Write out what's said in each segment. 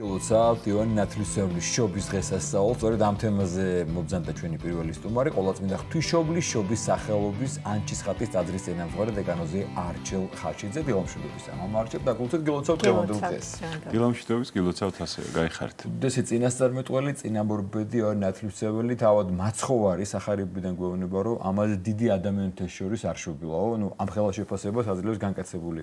გილოცავთ ივანე ნათლისმცემლის შობის დღესასწაულს, სწორედ ამ თემაზე მობრძანდა ჩვენი პირველი სტუმარი, ყოვლადწმინდა ღვთისმშობლის შობის სახელობის ანჩისხატის ტაძრის წინამძღვარი დეკანოზი არჩილ ხაჩიძე. დილამშვიდობის ამ არჩილ დაგულწეთ გილოცავთ დღევანდელ დღეს. დილამშვიდობის გილოცავთ ასევე, გაიხარით. უდესი წინასწარმეტყველი, წინამორბედი ივანე ნათლისმცემელი თავად მაცხოვარი სახარებიდან გვეუბნება, რომ ამაზე დიდი ადამიანთა შორის არ შობილაო, ამ ხელა შეფასებას აძლევს განკაცებული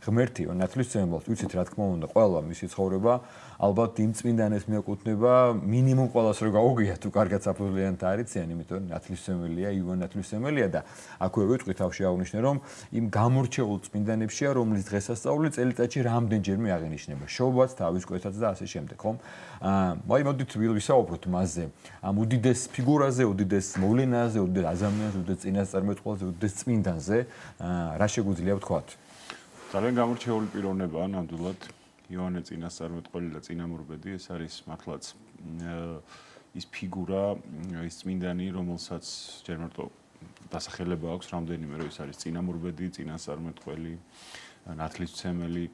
ღმერთი ივანე ნათლისმცემელს, ვიცით რა თქმა უნდა, ყველა მისი ცხოვრება ალბათ იმ წმინდანებს მიეკუთვნება მინიმუმ ყველას რო გაუგია თუ კარგად საფუძვლიანად არიციან, იმიტომ ნათლისმცემელია, ივანე ნათლისმცემელია და აქვე ვიტყვი თავში აღნიშნე, რომ იმ გამორჩეულ წმინდანებშია, რომლის დღესასწაული წელიწადში რამდენჯერმე აღინიშნება. შობაც, თავის კვეთაც და ასე შემდეგ, ხომ? მოდით ვისაუბროთ მასზე. ამ უდიდეს ფიგურაზე, უდიდეს მოვლენაზე, უდიდეს ადამიანზე, უდიდეს წინასწარმეტყველზე, უდიდეს წმინდანზე, რა შეგვიძლია ვთქვათ? ძალიან გამორჩეული პიროვნებაა ნამდვილად. ივანე წინასწარმეტყველი და წინამორბედი, ეს არის მართლაც ის ფიგურა, ის წმინდანი, რომელსაც ჯერ მარტო დასახელება აქვს რამდენიმე, რომ ის არის წინამორბედი, წინასწარმეტყველი, ნათლისმცემელი.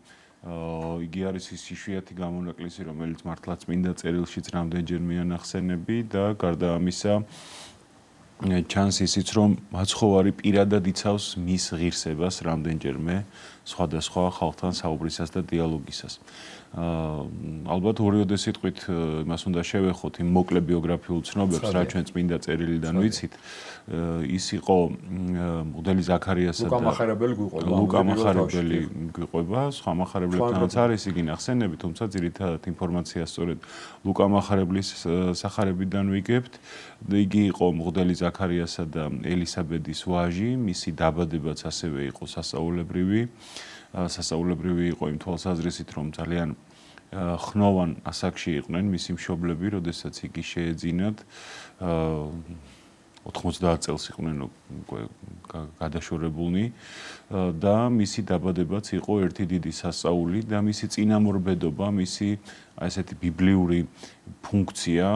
იგი არის ის იშვიათი გამონაკლისი, რომელიც მართლაც წმინდა წერილშიც რამდენჯერმე ანახსენები და გარდა ამისა ჩანს ისიც, რომ მაცხოვარი პირადად იცავს მის ღირსებას რამდენჯერმე სხვადასხვა ხალხთან საუბრისას და დიალოგისას. ალბათ ორიოდე სიტყვით იმას უნდა შევეხოთ იმ მოკლე ბიოგრაფიულ ცნობებს, რა ჩვენ წმინდა წერილიდან ვიცით. ის იყო მღვდელი ზაქარიასა და ლუკა მახარებელი გვიყვება, სხვა მახარებლებთანაც არის იგი ნახსენები, თუმცა ძირითადად ინფორმაცია სწორედ ლუკა მახარებლის სახარებიდან ვიგებთ. იგი იყო მღვდელი ზაქარიასა და ელისაბედის ვაჟი, მისი დაბადებაც ასევე იყო სასწაულებრივი იყო იმ თვალსაზრისით, რომ ძალიან ხნოვან ასაკში იყვნენ მისი მშობლები, როდესაც იგი შეეძინათ 90 წელს იყვნენ გადაშორებულნი და მისი დაბადებაც იყო ერთი დიდი სასწაული და მისი წინამორბედობა, მისი ესეთი ბიბლიური ფუნქცია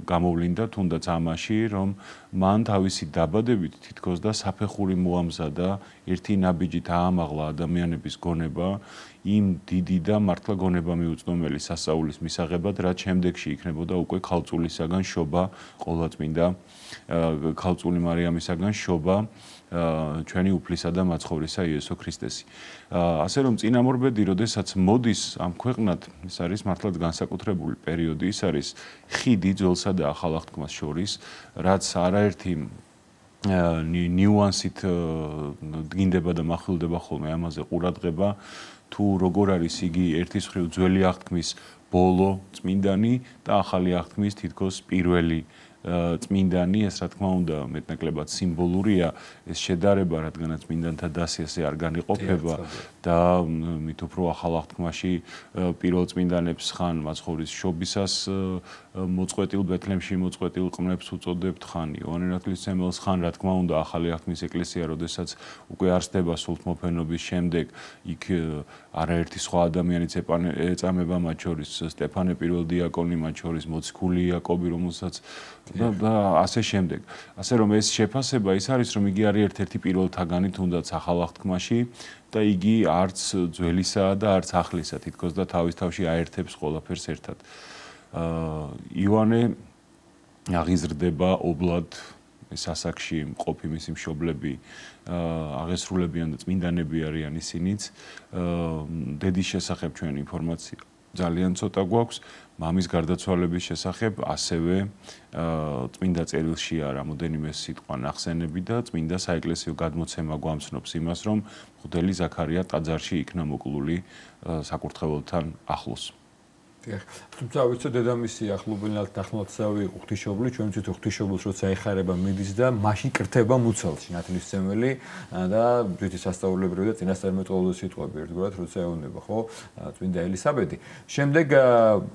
გამოვლინდა თუნდაც ამაში, რომ მან თავისი დაბადებით თითქოს და საფეხური მოამზადა, ერთი ნაბიჯით აამაღლა ადამიანების გონება იმ დიდი და მართლა გონება მიუწვდომელი სასწაულის მისაღებად, რაც შემდეგში იქნებოდა უკვე ქალწულისაგან შობა, ყოვლადწმინდა ქალწული მარიამისაგან შობა ჩვენი უფლისა და მაცხოვრისა იესო ქრისტესი. ასე რომ წინამორბედი, როდესაც მოდის ამ ქვეყნად, ეს არის მართლაც განსაკუთრებული პერიოდი, ის არის ხიდი ძველსა და ახალ აღთქმას შორის, რაც არაერთი ნიუანსით დგინდება და מחვილდება ხოლმე ამაზე ყურადღება, თუ როგორ არის იგი ერთის მხრივ ძველი აღთქმის ბოლო წმინდანი და ახალი აღთქმის თითქოს პირველი წმინდანი, ეს რა თქმა უნდა მეტნაკლებად სიმბოლურია, ეს შედარება, რადგანაც წმინდანთა დასი ასე არ განიყოფება და მით უფრო ახალ აღთქმაში პირველ წმინდანებს ხან მაცხოვრის შობისას მოწყვეტილ ბეთლემში მოწყვეტილ ყმებს უწოდებთ, ხან ივანე ნათლისმცემელს, ხან რა თქმა უნდა ახალი აღთქმის ეკლესია, როდესაც უკვე არსდება სულთმოფენობის შემდეგ, იქ არაერთი სხვა ადამიანიც ეწამება, მათ შორის სტეფანე პირველ დიაკონი, მათ შორის მოციქული იაკობი, რომელსაც და ასე შემდეგ. ასე რომ ეს შეფასება ის არის, რომ იგი არის ერთ-ერთი პირველთაგანი თუნდაც ახალ აღთქმაში და იგი არც ძველისაა და არც ახლისა, თითქოს და თავის თავში აერთებს ყველაფერს ერთად. ივანე აღიზრდება ობლად ეს ასაკში მყოფი მისი მშობლები აღესრულებიან და წმინდანები არიან ისინიც. დედის შესახებ ჩვენ ინფორმაცია ძალიან ცოტა გვაქვს, მამის გარდაცვალების შესახებ ასევე წმინდა წერილშია რამოდენიმე სიტყვა ნახსენები და წმინდა საეკლესიო გადმოცემა გვამცნობს იმას, რომ მღვდელი ზაქარია ტაძარში იქნა მოკლული საკურთხეველთან ახლოს. თუმცა ვიცი დედამისი ახლობლად ნახნაცავი ღვთისმშობლი, ჩვენ ვიცით ღვთისმშობლს როცა ეხარება მიდის და მაშინ კრთება მუცელში ნათლისმცემელი და ძვითი სასწაულებრივი და წინასწარმეტყველური სიტყვები ერთგვარად როცა ეუბნება, ხო, წმინდა ელისაბედი. შემდეგ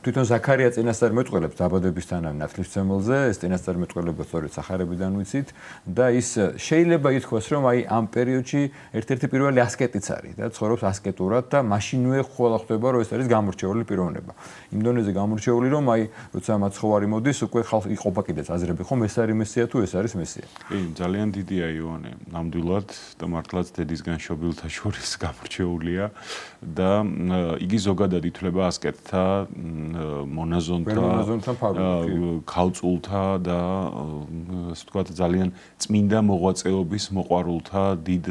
თვითონ ზაქარია წინასწარმეტყველებს დაბადებისთანავე ნათლისმცემელზე, ეს წინასწარმეტყველება სწორედ სახარებიდან ვიცით და ის შეიძლება ითქვას, რომ აი ამ პერიოდში ერთ-ერთი პირველი ასკეტიც არის და ცხოვრობს ასკეტურად და მაშინვე ყველა ხვდება, რომ ეს არის გამორჩეული პიროვნება. იმ დონეზე გამორჩეული, რომ აი, როცა მაცხოვარი მოდის, უკვე ხალხი იყოფა კიდეც აზრები, ხომ ეს არის მესია თუ ეს არის მესია. კი, ძალიან დიდია იოანე. ნამდვილად და მართლაც დედისგან შობილთა შორის გამორჩეულია და იგი ზოგადად ითვლება ასკეტთა, მონაზონთა, ქალწულთა და ასე ვთქვათ ძალიან წმინდა მოღვაწეობის მოყვარულთა დიდ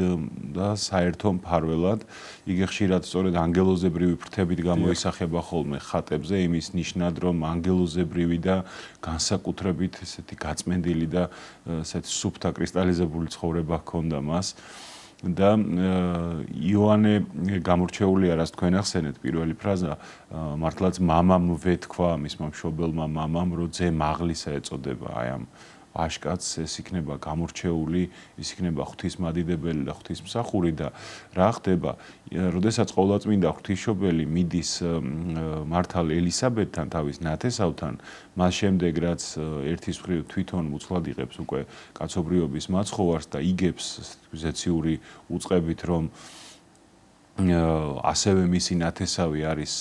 და საერთო მფარველად. იგი ხშირად სწორედ ანგელოზებრივი ფრთებით გამოისახება ხოლმე ხატებზე, იმის ნიშნად, რომ ანგელოზებრივი და განსაკუთრებით ესეთი გაწმენდილი და ესეთი სუფთა კრისტალიზებული ცხოვრება ჰქონდა მას. და იოანე გამორჩეულია, რაც თქვენ ახსენეთ, პირველი ფრაზა, მართლაც მამამ ვეთქვა, მისმა მშობელმა მამამ, რომ ძე მაღლისა ეწოდება, აი ამ აშკაც ეს იქნება გამორჩეული, ის იქნება ღვთისმადიდებელი და ღვთისმსახური და რა ხდება, როდესაც ყოვლადწმინდა ღვთისმშობელი მიდის მართალ ელისაბედთან თავის ნათესავთან, მას შემდეგ რაც ერთის მხრივ თვითონ უცლად იღებს უკვე კაცობრიობის მაცხოვარს და იგებს ზეციური უწყებით, რომ ასევე მისი ნათესავი არის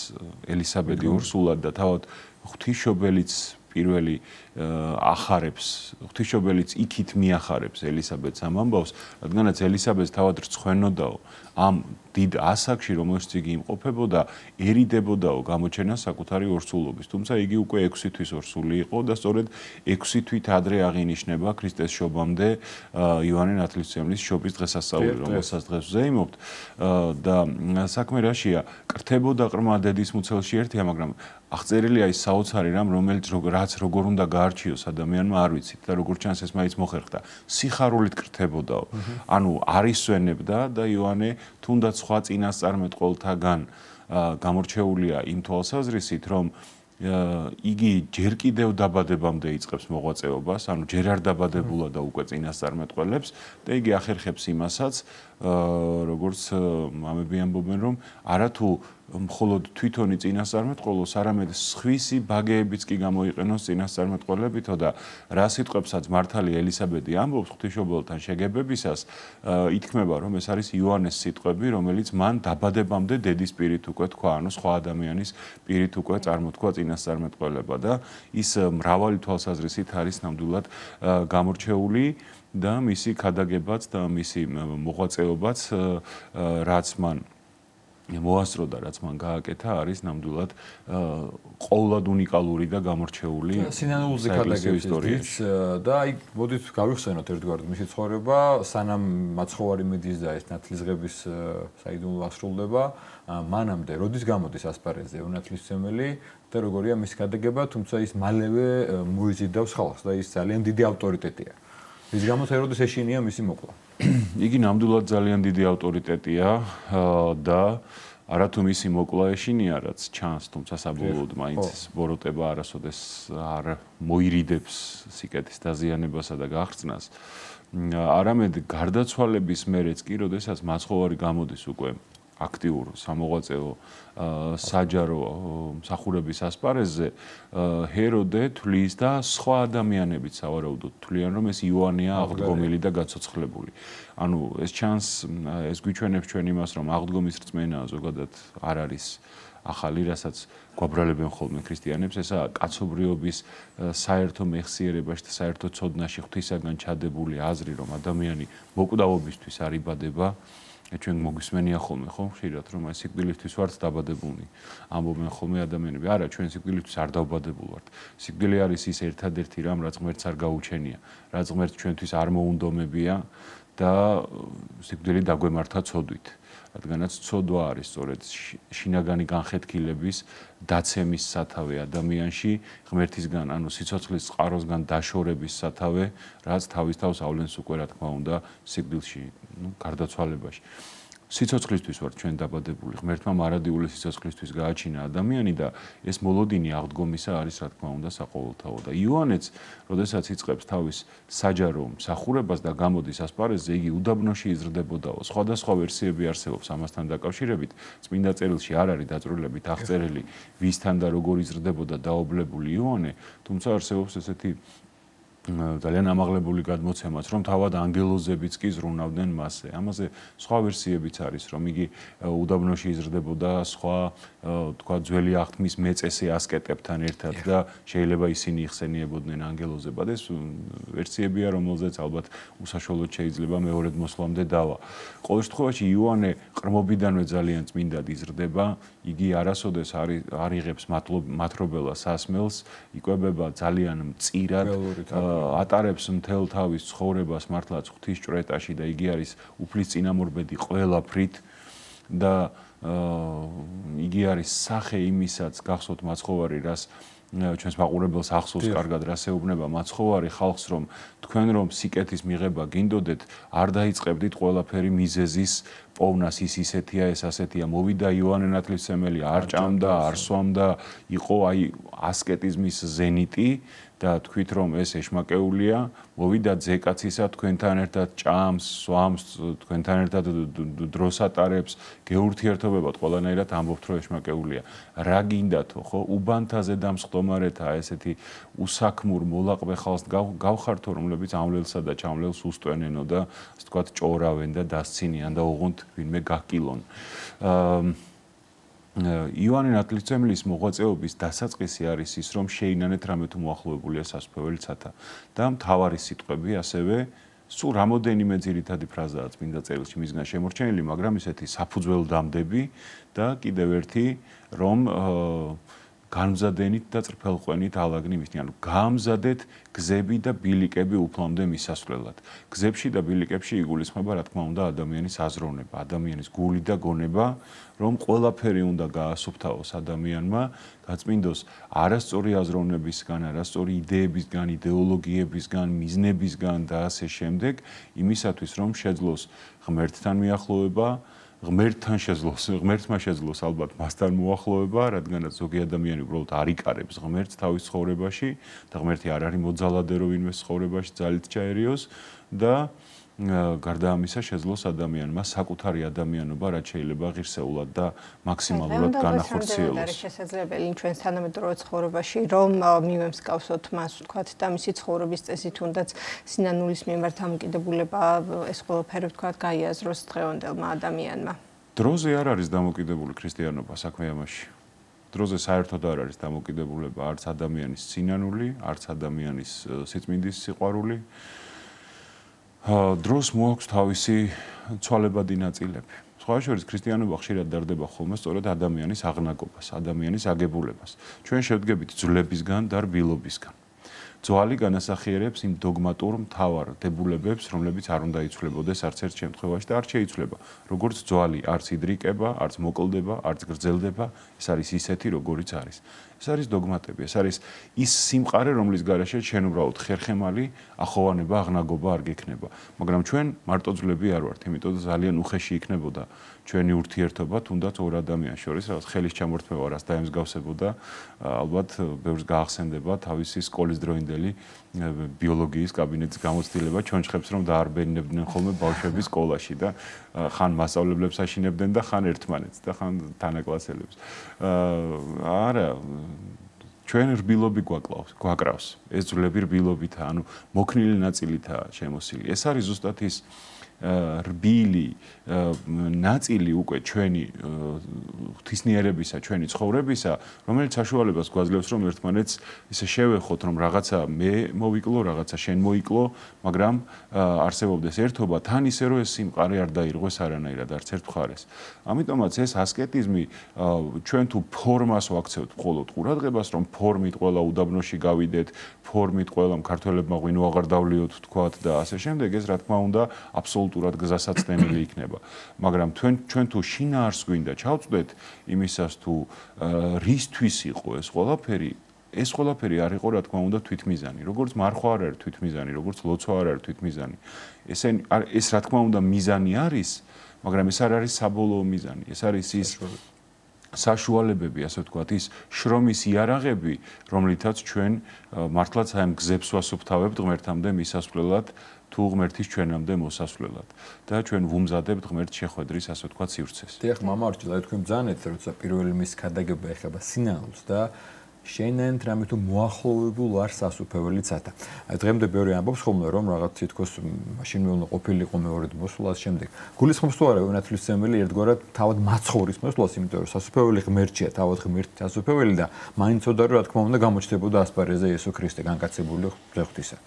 ელისაბედი ურსულად და თავად ღვთისმშობელიც პირველი ახარებს, ღვთისმშობელიც იქით მიახარებს ელისაბედს ამ ამბავს, რადგანაც ელისაბედს თავად რცხვენოდაო ამ დიდ ასაკში, რომელშიც იგი იმყოფებოდა, ერიდებოდაო გამოჩენა საკუთარი ორსულობის. თუმცა იგი უკვე 6 თვის ორსული იყო და სწორედ 6 თვით ადრე აღინიშნება ქრისტეს შობამდე იოანე ნათლისმცემლის შობის დღესასწაული, რომელსაც დღეს ვზეიმობთ და საქმე რაშია, კრთებოდა ყრმა დედის მუცელში ერთია, მაგრამ აღწერილია ის საოცარი რამ, რომელიც რაც როგორ უნდა გაარჩიოს ადამიანმა, არ ვიცით და როგორც ჩანს ეს მაინც მოხერხდა. სიხარულით კრთებოდაო. ანუ არისვენებდა და იოანე თუნდაც სხვა წინასწარმეტყველთაგან გამორჩეულია იმ თვალსაზრისით, რომ იგი ჯერ კიდევ დაბადებამდე იწყებს მოღვაწეობას, ანუ ჯერ არ დაბადებულა და უკვე წინასწარმეტყველებს და იგი ახერხებს იმასაც, როგორც მამები ამბობენ, რომ არათუ მხოლოდ თვითონი წინასწარმეტყველოს, არამედ სხვისი ბაგეებიც კი გამოიყენოს წინასწარმეტყველებითო და რა სიტყვებსაც მართალი ელისაბედი ამბობს ღვთისმშობელთან შეგებებისას, ითქმება, რომ ეს არის იოანეს სიტყვები, რომელიც მან დაბადებამდე დედის პირით უკვე თქვა, ანუ სხვა ადამიანის პირით უკვე წარმოთქვა წინასწარმეტყველება და ის მრავალი თვალსაზრისით არის ნამდვილად გამორჩეული და მისი ქადაგებაც და მისი მოღვაწეობაც, რაც მან მოასწრო და რაც მან გააკეთა, არის ნამდვილად ყოვლად უნიკალური და გამორჩეული სინანულზე ქადაგების და აი მოდით გავიხსენოთ ერთგვარად მისი ცხოვრება, სანამ მაცხოვარი მიდის და ეს ნათლისღების საიდუმლო ასრულდება, მანამდე როდის გამოდის ასპარეზზე უნათლისმცემელი და როგორია მისი ქადაგება, თუმცა ის მალევე მოიზიდავს ხალხს და ის ძალიან დიდი ავტორიტეტია. ის გამოც როდის ეშინია მისი მოკლა. იგი ნამდვილად ძალიან დიდი ავტორიტეტია და არათუ მისი მოკლა ეშინია, რაც ჩანს, თუმცა საბოლოოდ მაინც ბოროტება არასოდეს არ მოირიდებს სიკეთის დაზიანებასა და გაღწნას. არამედ გარდაცვალების მერეც კი, როდესაც მაცხოვარი გამოდის უკვე აქტიურ სამოღვაწეო საჯარო მსახურების ასპარეზზე, ჰეროდე თვლის და სხვა ადამიანებიც სავარაუდოდ თვლიან, რომ ეს იოანეა აღდგომილი და გაცოცხლებული. ანუ ეს ჩანს, ეს გვიჩვენებს ჩვენ იმას, რომ აღდგომის რწმენა ზოგადად არ არის ახალი, რასაც გვაბრალებენ ხოლმე ქრისტიანებს, ესაა კაცობრიობის საერთო მეხსიერებაში და საერთო ცოდნაში ღვთისაგან ჩადებული აზრი, რომ ადამიანი მოკვდავობისთვის არ იბადება. ჩვენ მოგვისმენია ხოლმე, ხო, ხშირად, რომ აი სიკვდილისთვის ვართ დაბადებულნი. ამბობენ ხოლმე ადამიანები, არა, ჩვენ სიკვდილისთვის არ დავბადებულ ვართ. სიკვდილი არის ის ერთადერთი რამ, რაც ღმერთს არ გაუჩენია, რაც ღმერთს ჩვენთვის არ მოუნდომებია და სიკვდილი დაგვემართა ცოდვით. რადგანაც ცოდვა არის სწორედ შინაგანი განხეთქილების დაცემის სათავე ადამიანში, ღმერთისგან, ანუ სიცოცხლის წყაროსგან დაშორების სათავე, რაც თავის თავს ავლენს უკვე რა თქმა უნდა სიკვდილში, გარდაცვალებაში. სიცოცხლისთვის ვართ ჩვენ დაბადებული, ღმერთმა მარადიული სიცოცხლისთვის გააჩინა ადამიანი და ეს მოლოდინი აღდგომისა არის რა თქმა უნდა საყოველთაო და იოანეც, როდესაც იწყებს თავის საჯარო მსახურებას და გამოდის ასპარეზზე, იგი უდაბნოში იზრდებოდაო. სხვადასხვა ვერსიები არსებობს ამასთან დაკავშირებით. წმინდა წერილში არ არის დაწვრილებით აღწერილი, ვისთან და როგორ იზრდებოდა დაობლებული იოანე, თუმცა არსებობს ესეთი ძალიან ამაღლებული გადმოცემაც, რომ თავად ანგელოზებიც კი ზრუნავდნენ მასზე. ამაზე სხვა ვერსიებიც არის, რომ იგი უდაბნოში იზრდებოდა სხვა, თქვა, ძველი აღთქმის მეწესე ასკეტებთან ერთად და შეიძლება ისინი იხსენიებოდნენ ანგელოზებად. ეს ვერსიებია, რომელზეც ალბათ უსაშუალოდ შეიძლება მეორედ მოსვლამდე დავა. ყოველ შემთხვევაში იოანე ყრმობიდანვე ძალიან წმინდად იზრდება, იგი არასოდეს არ იღებს მათრობელა სასმელს, იკვებება ძალიან მწირად, ატარებს მთელ თავის ცხოვრებას მართლაც ღვთის ჭვრეტაში და იგი არის უფლის წინამორბედი ყველაფრით და იგი არის სახე იმისაც გახსოვთ მაცხოვარი, რას ჩვენს მაყურებელს ახსოვს კარგად, რას ეუბნება მაცხოვარი ხალხს, რომ თქვენ რომ სიკეთის მიღება გინდოდეთ, არ დაიწყებდით ყველაფერი მიზეზის პოვნას, ის ისეთია, ეს ასეთია. მოვიდა იოანე ნათლისმცემელი, არ ჭამდა, არ სვამდა, იყო აი ასკეტიზმის ზენიტი და თქვით რომ ეს ეშმაკეულია, მოვიდა ძეკაცისა, თქვენთან ერთად ჭამს, სვამს, თქვენთან ერთად დროს ატარებს, გეურთიერთობებად ყველანაირად ამბობთ რომ ეშმაკეულია. რა გინდათო, ხო? უბანთაზე დამსხდომარეთა ესეთი უსაქმურ მოლაყბე ხალხს გავხართო, რომლებიც ამლელსა და ჩამლელს უსტვენენო და ასე ვთქვათ ჭორავენ და დასცინიან და ოღონდ ვინმე გაკილონ. იოანე ნათლისმცემლის მოღვაწეობის დასაწყისი არის ის, რომ შეინანეთ რამე თუ მოახლოებულია სასუფეველი ცათა და მთავარი სიტყვები ასევე სულ რამოდენიმე ძირითადი ფრაზაა წმინდა წერილში მისგან შემორჩენილი, მაგრამ ისეთი საფუძველდამდები და კიდევ ერთი, რომ გამზადენით და წრფელყვენით ალაგნი მისნი, ანუ გაამზადეთ გზები და ბილიკები უფლამდე მისასვლელად. გზებში და ბილიკებში იგულისხმება, რა თქმა უნდა, ადამიანის აზროვნება, ადამიანის გული და გონება, რომ ყველაფერი უნდა გაასუფთავოს ადამიანმა, გაწმინდოს არასწორი აზროვნებისგან, არასწორი იდეებისგან, იდეოლოგიებისგან, მიზნებისგან და ასე შემდეგ, იმისათვის, რომ შეძლოს ღმერთთან მიახლოვება, ღმერთმა შეძლოს ალბათ მასთან მოახლოვება, რადგანაც ზოგი ადამიანი უბრალოდ არ იკარებს ღმერთს თავის ცხოვრებაში და ღმერთი არ არის მოძალადე რომ ვინმეს ცხოვრებაში ძალით ჩაერიოს და გარდა ამისა შეძლოს ადამიანმა საკუთარი ადამიანობა რაც შეიძლება ღირსეულად და მაქსიმალურად განახორციელოს. არის შესაძლებელი ჩვენს თანამედროვე ცხოვრებაში რომ მივემსგავსოთ მას ვთქვათ და მისი ცხოვრების წესით თუნდაც სინანულის მიმართ დამოკიდებულება ეს ყველაფერი ვთქვათ გაიაზროს დღევანდელმა ადამიანმა. დროზე არ არის დამოკიდებული ქრისტიანობა საქმე ამაში. დროზე საერთოდ არ არის დამოკიდებულება არც ადამიანის სინანული, არც ადამიანის სიწმინდის სიყვარული. დროს მოაქვს თავისი ცვალებადი ნაწილები. სხვა შორის ქრისტიანობა ხშირად დარდება ხოლმე სწორედ ადამიანის აღნაგობას, ადამიანის აგებულებას. ჩვენ შევდგებით ძვლებისგან და რბილობისგან. ძვალი განასახიერებს იმ დოგმატურ მთავარ დებულებებს, რომლებიც არ უნდა იცვლებოდეს არც ერთ შემთხვევაში და არ შეიცვლება. როგორც ძვალი არც იდრიკება, არც მოკლდება, არც გრძელდება, ეს არის ისეთი, როგორიც არის. ეს არის დოგმატები, ეს არის ის სიმყარე, რომლის გარეშე ჩვენ უბრალოდ ხერხემალი, ახოვანება, აღნაგობა არ გექნება. მაგრამ ჩვენ მარტო ძვლები არ ვართ, იმიტომ ძალიან უხეში იქნებოდა ჩვენი ურთიერთობა, თუნდაც ორ ადამიანს შორის, რაღაც ხელის ჩამორთმევა რას დაემსგავსებოდა, ალბათ ბევრს გაახსენდება თავისი სკოლის დროინდელი ბიოლოგიის კაბინეტის გამოცდილება ჩონჩხებს რომ დაარბენინებდნენ ხოლმე ბავშვები სკოლაში და ხან მასწავლებლებს აშინებდნენ და ხან ერთმანეთს და ხან თანაკლასელებს. არა ჩვენ რბილობი გვაკრავს. ეს ძვლები რბილობითა, ანუ მოქნილი ნაწილითაა შემოსილი. ეს არის ზუსტად ის რბილი ნაწილი უკვე ჩვენი ღვთისნიერებისა, ჩვენი ცხოვრებისა, რომელიც საშუალებას გვაძლევს რომ ერთმანეთს ისე შევეხოთ, რომ რაღაცა მე მოვიკლო, რაღაცა შენ მოიკლო, მაგრამ არსებობდეს ერთობა, თან ისე რომ ეს სიმყარე არ დაირღვეს არანაირად არც ერთ მხარეს. ამიტომაც ეს ასკეტიზმი ჩვენ თუ ფორმას ვაქცევთ მხოლოდ ყურადღებას, რომ ფორმით ყველა უდაბნოში გავიდეთ, ფორმით ყველა მქართველებმა ღვინო აღარ დავლიოთ თქვათ და ასე შემდეგ, ეს რა თქმა უნდა აბსოლუტურად გზასაცდენილი იქნება. მაგრამ ჩვენ თუ შინაარს გვინდა ჩავწვდეთ იმისას თუ რისთვის იყო ეს ყველაფერი არ იყო რა თქმა უნდა თვითმიზანი. როგორც მარხვა არ არის თვითმიზანი, როგორც ლოცვა არ არის თვითმიზანი. ეს რა თქმა უნდა მიზანი არის, მაგრამ ეს არ არის საბოლოო მიზანი. ეს არის ის საშუალებები, ასე ვთქვათ, ის შრომის იარაღები, რომლითაც ჩვენ მართლაც აი ამ გზებს ვასუფთავებთ ღმერთამდე მისასვლელად თუ ღმერთის ჩვენამდე მოსასვლელად და ჩვენ ვუმზადებთ ღმერთ შეხვედრის, ასე ვთქვათ, სივრცეს. დიახ, მამაორჩილ, თქვენ ბრძანეთ, როცა პირველი მის ქადაგება ეხება სინანულს და შენენთ რამე თუ მოახლოვებულ არ სასუფეველი ცათა. დღემდე ბევრი ამბობს ხოლმე რომ რაღაც თითქოს მაშინ უნდა ყოფილიყო მეორედ მოსვლას შემდეგ. გულისხმობს თუ არა უნათლისმცემელი ერთგვარად თავად მაცხოვრის მოსვლას, იმიტომ რომ სასუფეველი ღმერთია, თავად ღმერთი სასუფეველი და მაინც ოდა რა თქმა უნდა გამოჩნდებოდა ასპარეზზე იესო ქრისტე განკაცებული ღვთისა.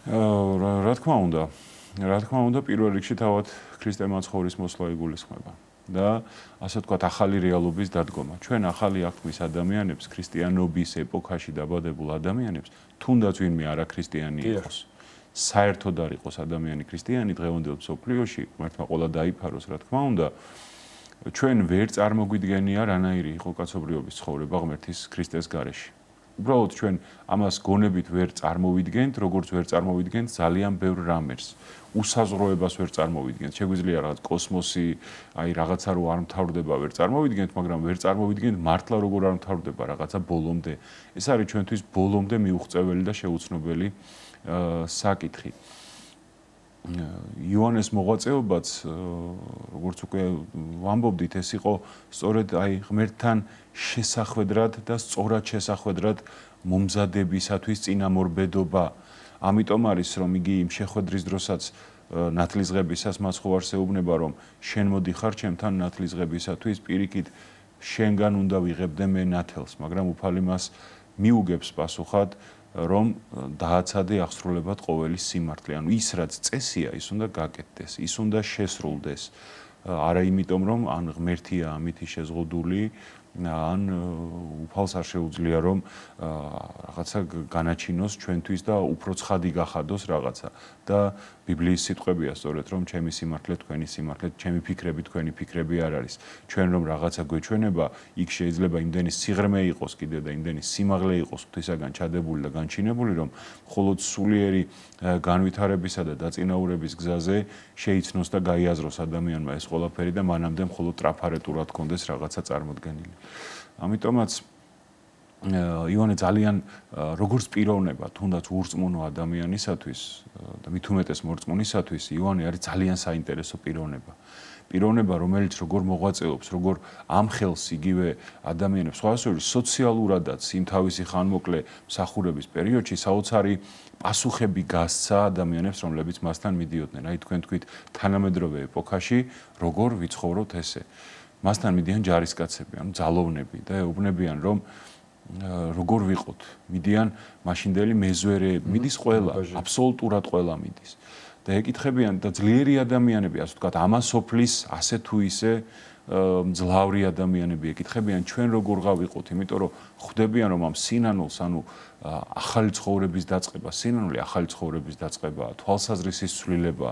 რა თქმა უნდა, პირველ რიგში თავად ქრისტე მაცხოვრის მოსვლა იგულისხმება. და ასე ვთქვათ, ახალი რეალობის დადგომა. ჩვენ ახალი აღთქმის ადამიანებს, ქრისტიანობის ეპოქაში დაბადებულ ადამიანებს, თუნდაც ვინმე არაქრისტიანი იყოს, საერთოდ არ იყოს ადამიანი ქრისტიანი დღევანდელ მსოფლიოში, ღმერთმა ყოლა დაიფაროს, რა თქმა უნდა, ჩვენ ვერ წარმოგვიდგენია რანაირი იყო კაცობრიობის ცხოვრება ღმერთის ქრისტეს გარეშე. უბრალოდ ჩვენ ამას გონებით ვერ წარმოვიდგენთ, როგორც ვერ წარმოვიდგენთ ძალიან ბევრ რამეს. უსაზღროებას ვერ წარმოვიდგენთ. შეგვიძლია რაღაც კოსმოსი, აი რაღაცა რო არ მთავრდება, ვერ წარმოვიდგენთ, მაგრამ ვერ წარმოვიდგენთ მართლა როგორ არ მთავრდება რაღაცა ბოლომდე. ეს არის ჩვენთვის ბოლომდე მიუღწეველი და შეუცნობელი საკითხი. იოანეს მოღვაწეობაც, როგორც უკვე ვამბობდით, ეს იყო სწორედ აი ღმერთთან შესახვედრად და სწორად შესახვედრად მომზადებისათვის წინამორბედობა. ამიტომ არის რომ იგი იმ შეხვედრის დროსაც ნათლისღებისას მაცხოვარს ეუბნება რომ შენ მოდიხარ ჩემთან ნათლისღებისათვის პირიქით შენგან უნდა ვიღებდე მე ნათელს, მაგრამ უფალი მას მიუგებს პასუხად რომ დააცადე აღსრულებად ყოველი სიმართლე. ანუ ის რაც წესია, ის უნდა გაკეთდეს, ის უნდა შესრულდეს. არა იმიტომ რომ ან ღმერთია ამითი შეზღუდული, ან უფალს არ შეუძლია რომ რაღაცა განაჩინოს ჩვენთვის და უფრო ცხადი გახადოს რაღაცა. და ბიბლიის სიტყვებია სწორედ რომ ჩემი სიმართლე თქვენი სიმართლე, ჩემი ფიქრები თქვენი ფიქრები არ არის. ჩვენ რომ რაღაცა გვეჩვენება, იქ შეიძლება იმდენი სიღრმე იყოს კიდე და იმდენი სიმაღლე იყოს ღვთისაგან ჩადებული და განჩინებული, რომ მხოლოდ სულიერი განვითარებისა და დაწინაურების გზაზე შეიცნოს და გაიაზროს ადამიანმა ეს ყველაფერი და მანამდე მხოლოდ ტრაფარეტურად კონდეს რაღაცა წარმოდგენილი. ამიტომაც ივანე ძალიან როგორც პიროვნება, თუნდაც ურწმუნო ადამიანისათვის და მით უმეტეს მორწმუნისათვის, ივანე არის ძალიან საინტერესო პიროვნება. პიროვნება, რომელიც როგორ მოღვაწეობს, როგორ ამხელს იგივე ადამიანებს, სხვა შორის სოციალურადაც იმ თავისი ხანმოკლე მსახურების პერიოდში საოცარი პასუხები გასცა ადამიანებს, რომლებიც მასთან მიდიოდნენ. აი თქვენ თქვით თანამედროვე ეპოქაში როგორ ვიცხოვროთ ესე. მასთან მიდიან ჯარისკაცები, ანუ ძალოვნები და ეუბნებიან რომ როგორ ვიყოთ. მიდიან მაშინდელი მეზვერეები, მიდის ყველა, აბსოლუტურად ყველა მიდის. და ეკითხებიან და ძლიერი ადამიანები, ასე ვთქვათ, ამასოფლის ასე თუ ისე მძლავრი ადამიანები ეკითხებიან ჩვენ როგორ გავიყოთ, იმიტომ რომ ხვდებიან რომ ამ სინანულს, ანუ ახალი ცხოვრების დაწყება, სინანული ახალი ცხოვრების დაწყება, თვალსაზრისის ცვლილება,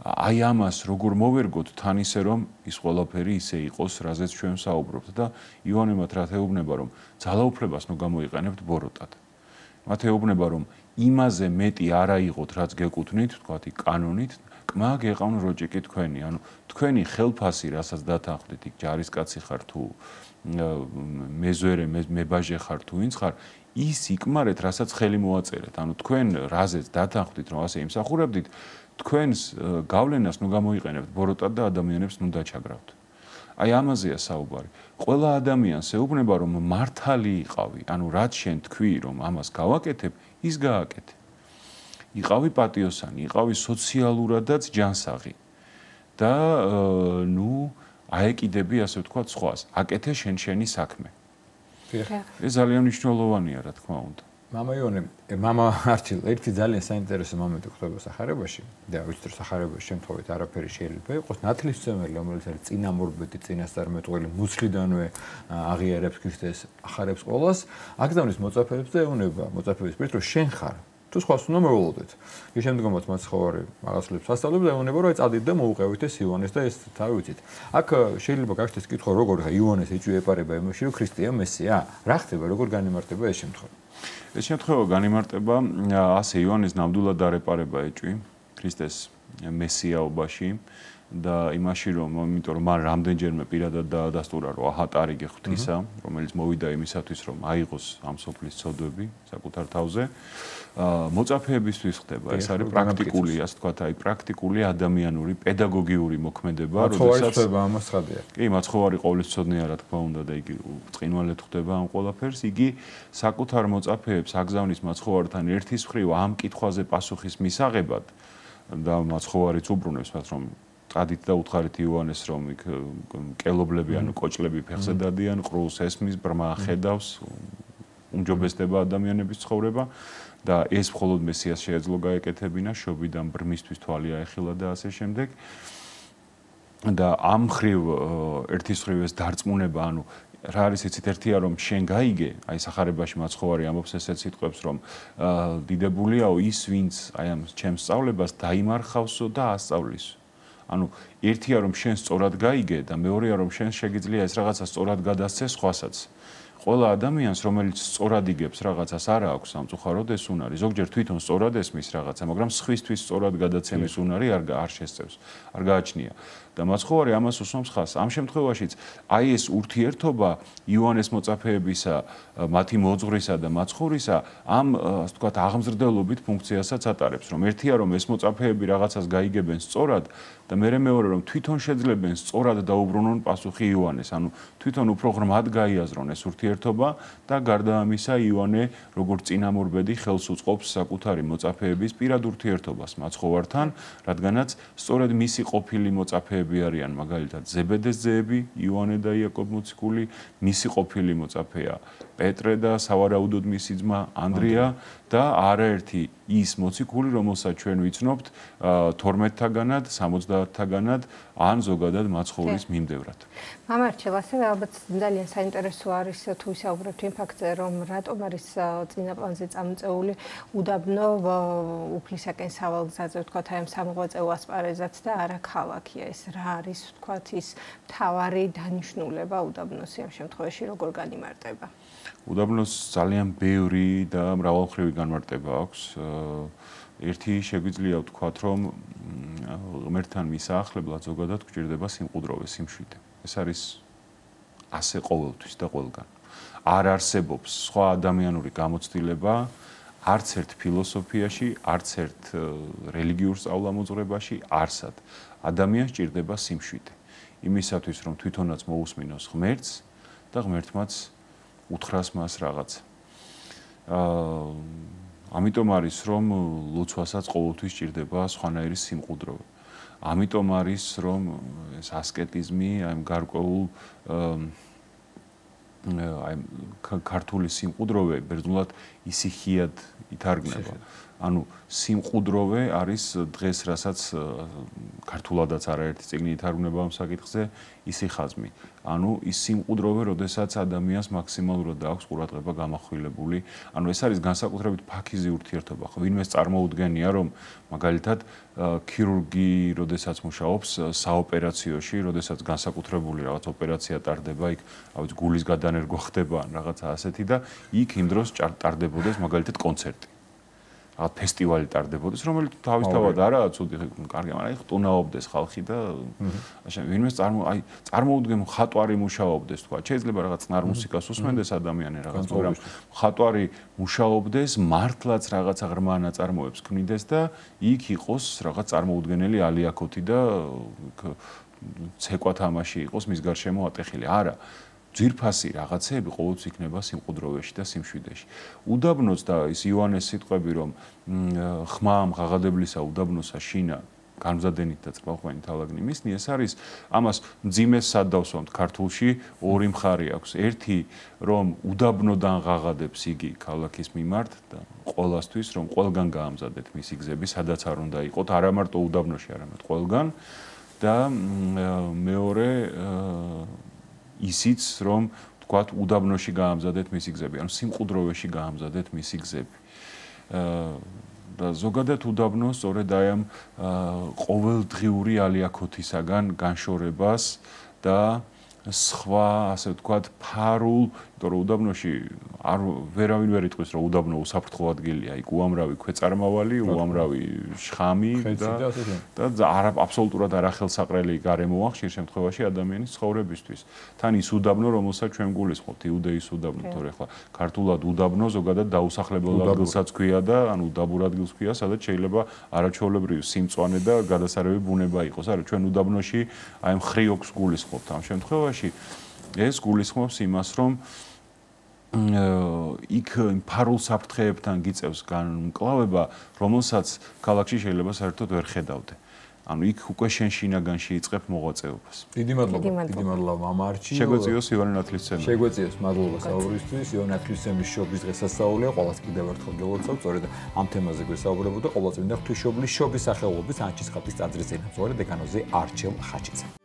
აი ამას როგორ მოვერგოთ თან ისე რომ ის ყველაფერი ისე იყოს, რაზეც ჩვენ საუბრობთ და ივანე მათ რა ეუბნება რომ ძალაუფლებას ნუ გამოიყენებთ ბოროტად. მათ ეუბნება რომ იმაზე მეტი არ აიღოთ რაც გეკუთვნით, თქვათი კანონით, კმა გეყავთ როჭიკი თქვენი, ანუ თქვენი ხელფასი, რასაც დათანხმდით, იქ ჯარისკაცი ხარ თუ მეზვერე, მებაჟე ხარ თუ ვინც ხარ, ის იკმარეთ, რასაც ხელი მოაწერეთ. ანუ თქვენ რაზეც დათანხმდით, რომ ასე იმსახურებდით, თქვენს გავლენას ნუ გამოიყენებთ ბოროტად და ადამიანებს ნუ დაჩაგრავთ. აი ამაზეა საუბარი. ყველა ადამიანს ეუბნება რომ მართალი იყავი, ანუ რაც შენ თქვი რომ ამას გავაკეთებ, ის გააკეთე. იყავი პატიოსანი, იყავი სოციალურადაც ჯანსაღი. და ნუ აეკიდები ასე ვთქვათ სხვას. აკეთე შენი საქმე. ეს ძალიან მნიშვნელოვანია, რა თქმა უნდა. მამა იონე, მამა არჩილ, ერთი ძალიან საინტერესო მომენტი ხდება სახარებაში და ვიცით რომ სახარებაში შემთხვევით არაფერი შეიძლება იყოს ნათლისმცემელი, რომელიც არის წინამორბედი, წინასწარმეტყველი, მუცლიდანვე აღიარებს ქრისტეს, ახარებს ყოველას, აკრძალვის მოწაფეებს და ეუბნება მოწაფეების პირით, რომ შენ ხარ თუ სხვას უნდა მოველოდეთ. ის შემდგომაც მაცხოვარი რაღაცებს ასწავლებს და ეუბნება, რომ აი წადით და მოუყევით ეს ივანეს და ეს თავი ვიცით. აქ შეიძლება გაჩნდეს კითხვა, როგორ ივანეს ეჭვი ეპარება იმაში, რომ ქრისტეა მესია? რა ხდება, როგორ განიმარტება ეს შემთხვევა? ეს შემთხვევა განიმარტება ასე ივანეს ნამდვილად არ ეპარება ეჭვი ქრისტეს მესიაობაში და იმაში რომ იმიტომ რომ მან რამდენჯერმე პირადად დაადასტურა რომ აჰა ტარიგე ღვთისა რომელიც მოვიდა იმისათვის რომ აიღოს ამ სოფლის ცოდვები საკუთარ თავზე მოწაფეებისთვის ხდება ეს არის პრაქტიკული ასე თქვა აი პრაქტიკული ადამიანური პედაგოგიური მოქმედება როდესაც ხდება ამას ხადია კი მაცხოვარი ყოვლისმცოდნეა რა თქმა უნდა და იგი წინვალედ ხდება ამ ყველაფერს იგი საკუთარ მოწაფეებს აგზავნის მაცხოვართან ერთის მხრივ ამ კითხვაზე პასუხის მისაღებად და მაცხოვარიც უბრუნებს მათ რომ წადით და უთხარით იოანეს რომ იქ კელობლები ანუ კოჭლები ფეხზე დადიან ყრუს ესმის ბრმა ხედავს უმჯობესდება ადამიანების ცხოვრება და ეს მხოლოდ მესიას შეეძლო გაეკეთებინა შობიდან ბრმისთვის თვალი აეხილა და ასე შემდეგ და ამ ხრივ ერთის ხრივ ეს დარწმუნება ანუ რა არის იცით ერთია რომ შენ გაიგე აი სახარებაში მაცხოვარი ამბობს ესეც სიტყვებს რომ დიდებულიაო ის ვინც აი ამ ჩემს სწავლებას დაიმარხავსო და ასწავლისო ანუ ერთია რომ შენ სწორად გაიგე და მეორეა რომ შენ შეგიძლია ეს რაღაცა სწორად გადასცე სხვასაც ყველა ადამიანს რომელიც სწორად იგებს რაღაცას არ აქვს სამწუხაროდ ეს უნარი ზოგჯერ თვითონ სწორად ესმის რაღაცა მაგრამ სხვისთვის სწორად გადაცემის უნარი არ შესწევს არ გააჩნია და მაცხოვარი ამას უსვამს ხაზს ამ შემთხვევაშიც აი ეს ურთიერთობა იოანეს მოწაფეებისა მათი მოძღვრისა და მაცხოვრისა ამ ასე ვთქვათ აღმზრდელობით ფუნქციასაც ატარებს რომ ერთია რომ ეს მოწაფეები რაღაცას გაიგებენ სწორად და მეორე რომ თვითონ შეძლებენ სწორად დაუბრუნონ პასუხი იოანეს ანუ თვითონ უფრო ღრმად გაიაზრონ ეს ურთიერთობა და გარდა ამისა იოანე როგორც წინამორბედი ხელს უწყობს საკუთარი მოწაფეების პირად ურთიერთობას მაცხოვართან რადგანაც სწორედ მისი ყოფილი მოწაფეები არიან მაგალითად ზებედეს ძეები იოანე და იაკობ მოციქული მისი ყოფილი მოწაფეა პეტრე და სავარაუდოდ მისი ძმა ანდრია და არაერთი ის მოციქული რომელსაც ჩვენ ვიცნობთ 12-თაგანად 70-თაგანად ან ზოგადად მაცხოვრის მიმდევრად. მამარჩელ ასევე ალბათ ძალიან საინტერესო არის თუ ვისაუბრებთ იმ ფაქტზე რომ რატომ არის წინაპლანზე წამოწეული უდაბნო უფლისაკენ სავალგზაზე ვთქვათ აი ამ სამოღვაწეო ასპარეზად და არა ქალაქია ეს რა არის ვთქვათ ის მთავარი დანიშნულება უდაბნოს ამ შემთხვევაში როგორ განიმარტება უდაბნოს ძალიან ბევრი და მრავალმხრივი განმარტება აქვს ერთი შეგვიძლია ვთქვათ რომ ღმერთთან მისაახლებლად ზოგადად გვჭირდება სიმყუდროვე სიმშვიდე ეს არის ასე ყოველთვის და ყველგან არ არსებობს სხვა ადამიანური გამოცდილება არც ერთ ფილოსოფიაში არც ერთ რელიგიურ სწავლამოძღვრებაში არსად ადამიანს ჭირდება სიმშვიდე იმისათვის რომ თვითონაც მოусმინოს ღმერთს და ღმერთმაც უთხრას მას რაღაც ამიტომ არის რომ ლოცვასაც ყოველთვის ჭირდება სხვანაირი სიმყუდროვე ამიტომ არის რომ ეს ასკეტიზმი აი გარკვეულ აი ქართული სიმყუდროვე ბერძნულად ისიხიად ითარგმნება ანუ სიმყუდროვე არის დღეს რასაც ქართულადაც არაერთი წიგნი ითარგმნება ამ საკითხზე ისიხაზმი ანუ ის სიმყუდროვე როდესაც ადამიანს მაქსიმალურად აქვს ყურადღება გამახვილებული ანუ ეს არის განსაკუთრებით ფაქიზი ურთიერთობა ხო ვინმეს წარმოუდგენია რომ მაგალითად ქირურგი როდესაც მუშაობს საოპერაციოში როდესაც განსაკუთრებული რაღაც ოპერაცია ტარდება იქ ავიც გულის გადანერგვა ხდება ან რაღაცა ასეთი და იქ იმ დროს ტარდებოდეს მაგალითად კონცერტი ფესტივალი ტარდებოდეს, რომელიც თავისთავად არაა ცუდი, კარგი, მაგრამ ხტუნაობდეს ხალხი და ვინმე წარმოუდგენ ხატვარი მუშაობდეს, თქვა, შეიძლება რაღაც წნარ მუსიკას უსმენდეს ადამიანი რაღაც, მაგრამ ხატვარი მუშაობდეს, მართლაც რაღაცა ღრმა ნაწარმოებს ქმნიდეს და იქ იყოს რაღაც წარმოუდგენელი ალიაკოთი და ცეკვა თამაში იყოს მის გარშემო ატეხილი. არა ძირფასი რაღაცეები ყოველთვის იქნება სიმყუდროვეში და სიმშვიდეში. უდაბნოც და ის იოანეს სიტყვები რომ ხმამ ღაღადებლისა უდაბნოსა შინა გამზადენით და წყალხვიანი თალაგნი მისნი ეს არის ამას მძიმეს სადავსვამთ ქართულში ორი მხარე აქვს. ერთი რომ უდაბნოდან ღაღადებს იგი ქალაქის მიმართ და ყოველასთვის რომ ყველგან გაამზადეთ მისი გზები სადაც არ უნდა იყოთ არა მარტო უდაბნოში არამედ ყველგან და მეორე ისიც რომ თქვათ უდაბნოში გაამზადეთ მისი გზები, ანუ სიმყუდროვეში გაამზადეთ მისი გზები. და ზოგადად უდაბნო სწორედ აი ამ ყოველდღიური ალიაკოთისაგან განშორებას და სხვა, ასე ვთქვათ, ფარულ, იმიტომ რომ უდაბნოში არ ვერავინ ვერ იტყვის, რომ უდაბნო უსაფრთხო ადგილია, იქ უამრავი ქვეწარმავალი, უამრავი შხამი და აბსოლუტურად არახელსაყრელი გარემოა ხშირ შემთხვევაში ადამიანის ცხოვრებისთვის. თან ის უდაბნო, რომელსაც ჩვენ გულისხმობთ, იუდეის უდაბნო, თორე ახლა ქართულად უდაბნო ზოგადად დაუსახლებელ ადგილსაც ქვია და ანუ უდაბურ ადგილს ქვია, სადაც შეიძლება არაჩვეულებრივი სიმწვანე და გადასარევი ბუნება იყოს. არა, ჩვენ უდაბნოში აი ხრიოკს გულისხმობთ ამ შემთხვევაში. ეს გულისხმობს იმას, რომ იქ ფარულ საფრთხეებთან გიწევს განმკლავება, რომელსაც ქალაქში შეიძლება საერთოდ ვერ ხედავდე. ანუ იქ უკვე შენ შინაგანში იწყებ მოღვაწეობას. დიდი მადლობა მამა არჩი. შეგვეციოს ივანე ნათლისმცემი. შეგვეციოს მადლობა საუბრისთვის. ივანე ნათლისმცემის შობის დღესასწაულია. ყველას კიდევ ერთხელ გელოცავ, სწორედ ამ თემაზე გვესაუბრებოდა ყოველწმინდა ღვთისმშობლის შობის სახელობის ანჩისხატის ტაძრის წინამძღვარი დეკანოზი არჩილ ხაჩიძე.